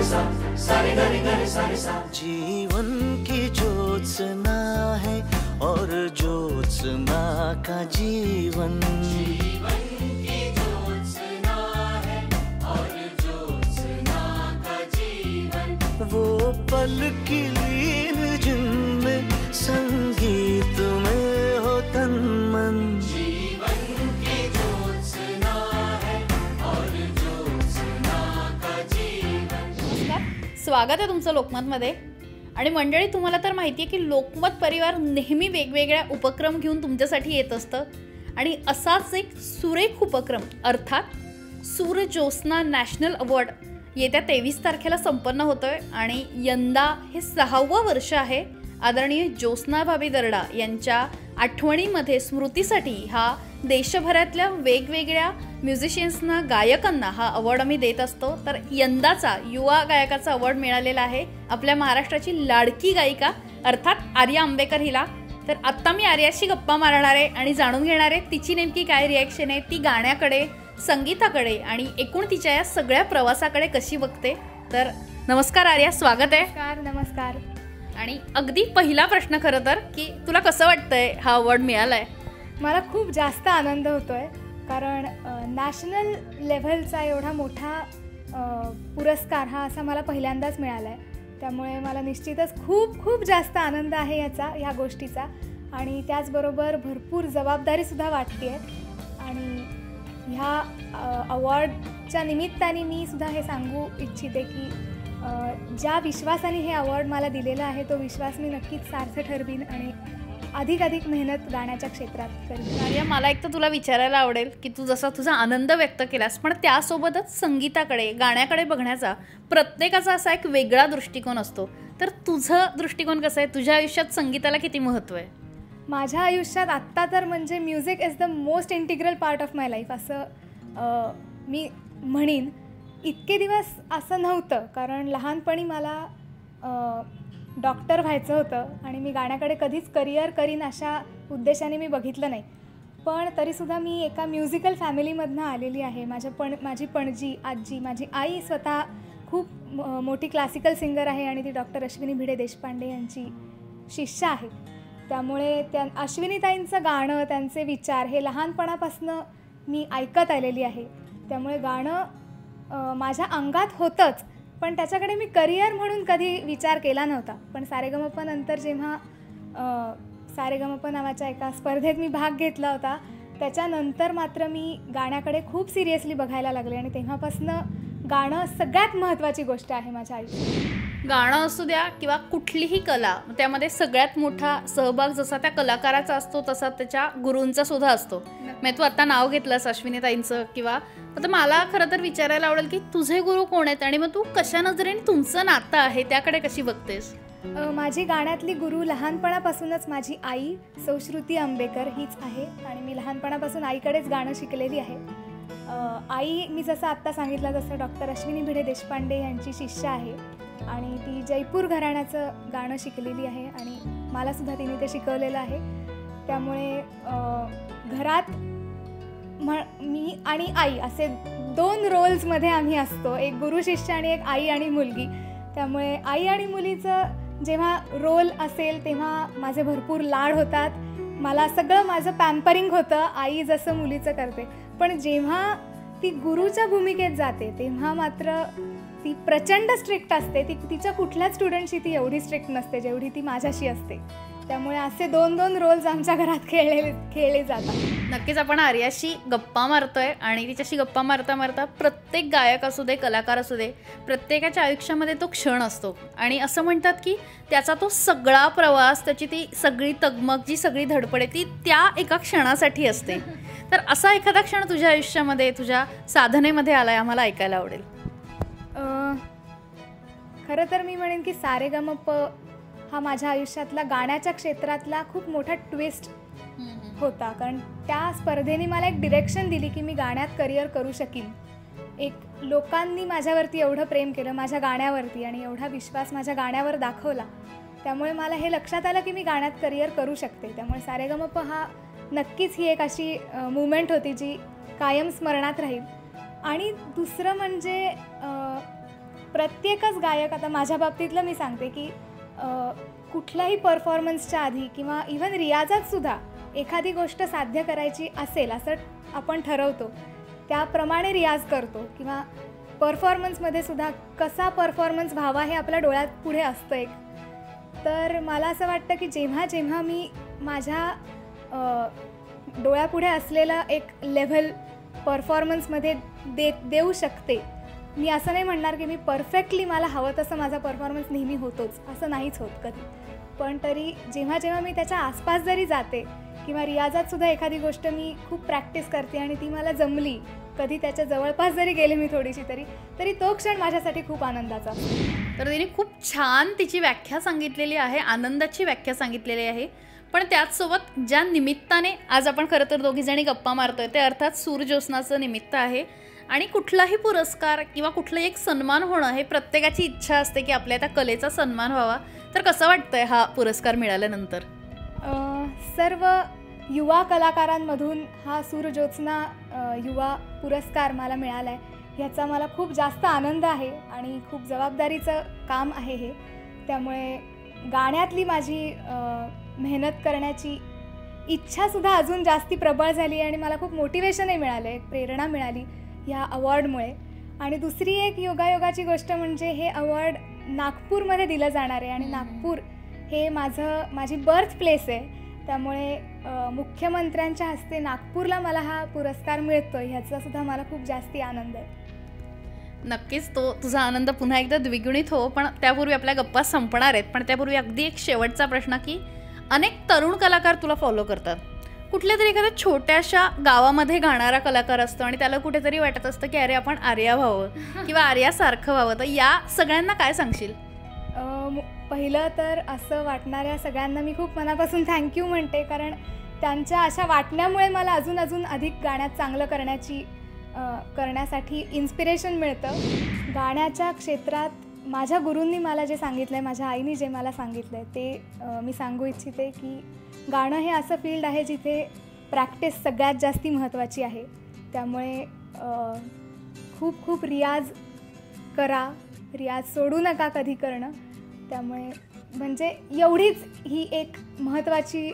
सा सा रे ग रे ग रे सा रे सा। जीवन की ज्योत्सना है और ज्योत्सना का जीवन, जीवन की ज्योत्सना है और ज्योत्सना का जीवन। वो पल की लीन जिनमें संगीत में हो तन मन, जीवन की ज्योत्सना है और ज्योत्सना का जीवन। स्वागत आहे तुमचं लोकमतमध्ये। आणि मंडळी, तुम्हाला तर माहिती आहे की लोकमत परिवार नेहमी वेगवेगळ्या उपक्रम घेऊन तुमच्यासाठी येत असतं आणि असाच एक सुरेख उपक्रम अर्थात सूरज्योत्स्ना नॅशनल अवॉर्ड येत्या 23 तारखेला संपन्न होतोय आणि यंदा हे 6वं वर्ष आहे। आदरणीय ज्योत्स्नाभाभी दर्डा यांच्या आठवणीमध्ये स्मृतीसाठी हा देशभरातल्या वेगवेगळ्या म्युझिशियन्सना, गायकांना हा अवॉर्ड आम्ही देत असतो। तर यंदाचा युवा गायकाचा अवॉर्ड मिळालेला आहे आपल्या महाराष्ट्राची लाडकी गायिका अर्थात आर्या आंबेकर हिला। तर आत्ता मी आर्याशी गप्पा मारणार आहे आणि जाणून घेणार आहे तिची नेमकी काय रिॲक्शन आहे, ती गाण्याकडे, संगीताकडे आणि एकूण तिच्या या सगळ्या प्रवासाकडे कशी बघते। तर नमस्कार आर्या, स्वागत आहे। नमस्कार। आणि अगदी पहिला प्रश्न खरं तर की तुला कसं वाटतंय हा अवॉर्ड मिळालाय? मला खूप जास्त आनंद होतोय, कारण नॅशनल लेव्हलचा एवढा मोठा पुरस्कार हा असा मला पहिल्यांदाच मिळाला आहे। त्यामुळे मला निश्चितच खूप खूप जास्त आनंद आहे ह्या गोष्टीचा आणि त्याचबरोबर भरपूर जबाबदारीसुद्धा वाटते आहे। आणि ह्या अवॉर्डच्या निमित्ताने मी सुद्धा हे सांगू इच्छिते की ज्या विश्वासाने हे अवॉर्ड मला दिलेला आहे तो विश्वास मी नक्कीच सार्थ ठरवीन आणि अधिक मेहनत गाण्याच्या क्षेत्रात करेन। आर्या, मला एक तर तुला विचारायला आवडेल की तू जसा तुझा आनंद व्यक्त केलास, पण त्यासोबतच संगीताकडे, गाण्याकडे बघण्याचा प्रत्येकाचा असा एक वेगळा दृष्टिकोन असतो। तर तुझं दृष्टिकोन कसं आहे? तुझ्या आयुष्यात संगीताला किती महत्त्व आहे? माझ्या आयुष्यात आत्ता तर म्हणजे music is the most integral part of my life असं मी म्हणीन। इतके दिवस असं नव्हतं, कारण लहानपणी मला डॉक्टर व्हायचं होतं आणि मी गाण्याकडे कधीच करिअर करीन अशा उद्देशाने मी बघितलं नाही। पण तरीसुद्धा मी एका म्युझिकल फॅमिलीमधनं आलेली आहे। माझी पणजी, आजी, माझी आई स्वतः खूप मोठी क्लासिकल सिंगर आहे आणि ती डॉक्टर अश्विनी भिडे देशपांडे यांची शिष्य आहे। त्यामुळे अश्विनीताईंचं गाणं, त्यांचे विचार हे लहानपणापासून मी ऐकत आलेली आहे। त्यामुळे गाणं माझ्या अंगात होतंच, पण त्याच्याकडे मी करिअर म्हणून कधी विचार केला नव्हता। पण सारेगमप नंतर जेव्हा सारेगमप नावाच्या एका स्पर्धेत मी भाग घेतला होता, त्याच्यानंतर मात्र मी गाण्याकडे खूप सिरियसली बघायला लागले आणि तेव्हापासून गाणं सगळ्यात महत्त्वाची गोष्ट आहे माझ्या आयुष्यात। गाणं असू द्या किंवा कुठलीही कला, त्यामध्ये सगळ्यात मोठा सहभाग जसा त्या कलाकाराचा असतो तसा त्याच्या गुरूंचा सुद्धा असतो। म्हणजे तू आता नाव घेतलंस अश्विनीताईंचं, किंवा आता मला खरं तर विचारायला आवडेल की तुझे गुरु कोण आहेत आणि मग तू कशा नजरेने तुमचं नातं आहे त्याकडे कशी बघतेस? माझी गाण्यातली गुरु लहानपणापासूनच माझी आई सौश्रुती आंबेकर हीच आहे आणि मी लहानपणापासून आईकडेच गाणं शिकलेली आहे। आई मी जसं आत्ता सांगितलं तसं डॉक्टर अश्विनी भिडे देशपांडे यांची शिष्य आहे आणि ती जयपूर घराण्याचं गाणं शिकलेली आहे आणि मलासुद्धा तिने ते शिकवलेलं आहे। त्यामुळे घरात मी आणि आई असे 2 रोल्समध्ये आम्ही असतो, एक गुरु शिष्य आणि एक आई आणि मुलगी। त्यामुळे आई आणि मुलीचं जेव्हा रोल असेल तेव्हा माझे भरपूर लाड होतात, मला सगळं माझं पॅम्परिंग होतं, आई जसं मुलीचं करते। पण जेव्हा ती गुरुच्या भूमिकेत जाते तेव्हा मात्र ती प्रचंड स्ट्रिक्ट असते। तिच्या कुठल्याच स्टुडंटशी ती एवढी स्ट्रिक्ट नसते जेवढी ती माझ्याशी असते। त्यामुळे असे 2 रोल्स आमच्या घरात खेळले जातात। नक्कीच आपण आर्याशी गप्पा मारतोय आणि तिच्याशी गप्पा मारता मारता प्रत्येक गायक असू दे, कलाकार असू दे, प्रत्येकाच्या आयुष्यामध्ये तो क्षण असतो आणि असं म्हणतात की त्याचा तो सगळा प्रवास, त्याची ती सगळी तगमग, जी सगळी धडपड आहे ती त्या एका क्षणासाठी असते। तर असा एखादा क्षण तुझ्या आयुष्यामध्ये, तुझ्या साधनेमध्ये आलाय, आम्हाला ऐकायला आवडेल। खरं तर मी म्हणेन की सारेगमप हा माझ्या आयुष्यातला गाण्याच्या क्षेत्रातला खूप मोठा ट्विस्ट होता, कारण त्या स्पर्धेने मला एक डिरेक्शन दिली की मी गाण्यात करिअर करू शकीन। एक लोकांनी माझ्यावरती एवढं प्रेम केलं, माझ्या गाण्यावरती, आणि एवढा विश्वास माझ्या गाण्यावर दाखवला, त्यामुळे मला हे लक्षात आलं की मी गाण्यात करिअर करू शकते। त्यामुळे सारेगमप हा नक्कीच ही एक अशी मुवमेंट होती जी कायम स्मरणात राहील। आणि दुसरं म्हणजे प्रत्येकच गायक, आता माझ्या बाबतीतलं मी सांगते की कुठल्याही परफॉर्मन्सच्या आधी किंवा इव्हन रियाजातसुद्धा एखादी गोष्ट साध्य करायची असेल असं आपण ठरवतो, त्याप्रमाणे रियाज करतो किंवा परफॉर्मन्समध्ये सुद्धा कसा परफॉर्मन्स व्हावा हे आपल्या डोळ्यात पुढे असतं एक. तर मला असं वाटतं की जेव्हा जेव्हा मी माझ्या डोळ्यापुढे असलेला एक लेव्हल परफॉर्मन्समध्ये देऊ शकते, मी असं नाही म्हणणार की मी परफेक्टली मला हवं तसं माझा परफॉर्मन्स नेहमी होतोच, असं नाहीच होत कधी, पण तरी जेव्हा जेव्हा मी त्याच्या आसपास जरी जाते किंवा रियाजातसुद्धा एखादी गोष्ट मी खूप प्रॅक्टिस करते आणि ती मला जमली, कधी त्याच्या जवळपास जरी गेले मी थोडीशी तरी तो क्षण माझ्यासाठी खूप आनंदाचा. तर तिने खूप छान तिची व्याख्या सांगितलेली आहे, आनंदाची व्याख्या सांगितलेली आहे. पण त्याचसोबत ज्या निमित्ताने आज आपण खरं तर दोघीजणी गप्पा मारतोय ते अर्थात सूरज्योत्स्नाचं निमित्त आहे. आणि कुठलाही पुरस्कार किंवा कुठलाही एक सन्मान होणं हे प्रत्येकाची इच्छा असते की आपल्या त्या कलेचा सन्मान व्हावा. तर कसं वाटतंय हा पुरस्कार मिळाल्यानंतर? सर्व युवा कलाकारांमधून हा सूरज्योत्स्ना युवा पुरस्कार मला मिळाला आहे, ह्याचा मला खूप जास्त आनंद आहे आणि खूप जबाबदारीचं काम आहे हे. त्यामुळे गाण्यातली माझी मेहनत करण्याची इच्छासुद्धा अजून जास्ती प्रबळ झाली आणि मला खूप मोटिवेशनही मिळालं, एक प्रेरणा मिळाली ह्या अवॉर्डमुळे. आणि दुसरी एक योगायोगाची गोष्ट म्हणजे हे अवॉर्ड नागपूरमध्ये दिलं जाणार आहे आणि नागपूर हे माझी बर्थ प्लेस आहे. त्यामुळे मुख्यमंत्र्यांच्या हस्ते नागपूरला मला हा पुरस्कार मिळतो, ह्याचासुद्धा मला खूप जास्ती आनंद आहे. नक्कीच तो तुझा आनंद पुन्हा एकदा द्विगुणित हो. पण त्यापूर्वी आपल्या गप्पा संपणार आहेत, पण त्यापूर्वी अगदी एक शेवटचा प्रश्न की अनेक तरुण कलाकार तुला फॉलो करतात, कुठल्या तरी एखाद्या छोट्याशा गावामध्ये गाणारा कलाकार असतो आणि त्याला कुठेतरी वाटत असतं की अरे आपण आर्या व्हावं किंवा आर्यासारखं व्हावं, तर या सगळ्यांना काय सांगशील? पहिलं तर असं वाटणाऱ्या सगळ्यांना मी खूप मनापासून थँक्यू म्हणते, कारण त्यांच्या अशा वाटण्यामुळे मला अजून अधिक गाण्यात चांगलं करण्यासाठी इन्स्पिरेशन मिळतं. गाण्याच्या क्षेत्रात माझ्या गुरूंनी मला जे सांगितलं आहे, माझ्या आईने जे मला सांगितलं आहे ते मी सांगू इच्छिते की गाणं हे असं फील्ड आहे जिथे प्रॅक्टिस सगळ्यात जास्ती महत्त्वाची आहे. त्यामुळे खूप खूप रियाज करा, रियाज सोडू नका कधी करणं. त्यामुळे म्हणजे एवढीच ही एक महत्त्वाची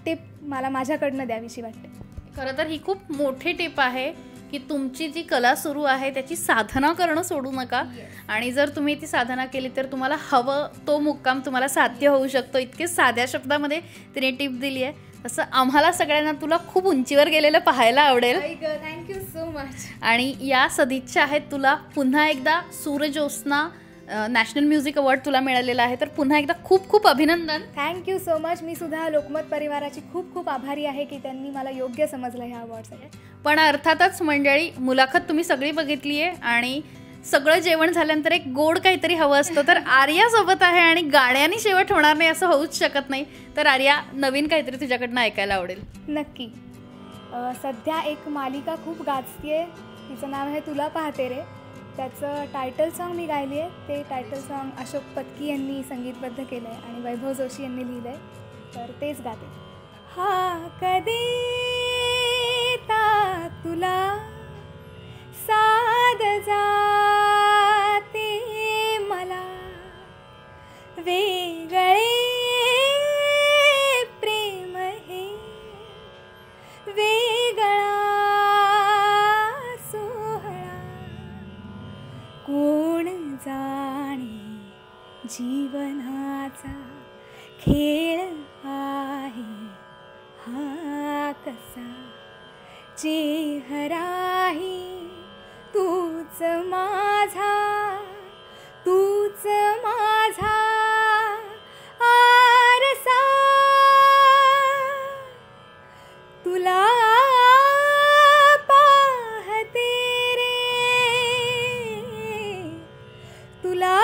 टिप मला माझ्याकडनं द्यावीशी वाटते. खरं तर ही खूप मोठी टिप आहे की तुमची जी कला सुरू आहे त्याची साधना करणं सोडू नका. आणि जर तुम्ही ती साधना केली तर तुम्हाला हवं तो मुक्काम तुम्हाला साध्य होऊ शकतो. इतके साध्या शब्दामध्ये तिने टिप दिली आहे. तसं आम्हाला सगळ्यांना तुला खूप उंचीवर गेलेलं पाहायला आवडेल. Thank you so much. आणि या सदिच्छा आहेत तुला. पुन्हा एकदा सूरज्योत्स्ना नॅशनल म्युझिक अवॉर्ड तुला मिळालेला आहे, तर पुन्हा एकदा खूप खूप अभिनंदन. Thank you so much. मी सुद्धा लोकमत परिवाराची खूप खूप आभारी आहे की त्यांनी मला योग्य समजलं ह्या अवॉर्डसाठी. पण अर्थातच मंडळी, मुलाखत तुम्ही सगळी बघितली आहे आणि सगळं जेवण झाल्यानंतर एक गोड काहीतरी हवं असतं, तर आर्यासोबत आहे आणि गाण्याने शेवट होणार नाही असं होऊच शकत नाही. तर आर्या, नवीन काहीतरी तुझ्याकडनं ऐकायला आवडेल. नक्की. सध्या एक मालिका खूप गाजतीये, तिचं नाव आहे तुला पाहते रे. त्याचं टायटल सॉन्ग मी गायली आहे. ते टायटल सॉन्ग अशोक पत्की यांनी संगीतबद्ध केलं आहे आणि वैभव जोशी यांनी लिहिलं आहे, तर तेच गाते. हा कधी तुला साध जाते मला वेगळे प्रेम हे वेगळा सोहळा कोण जाणे जीवनाचा खेळ आहे हा कसा चेहराही तूच माझा आरसा तुला पाहते रे तुला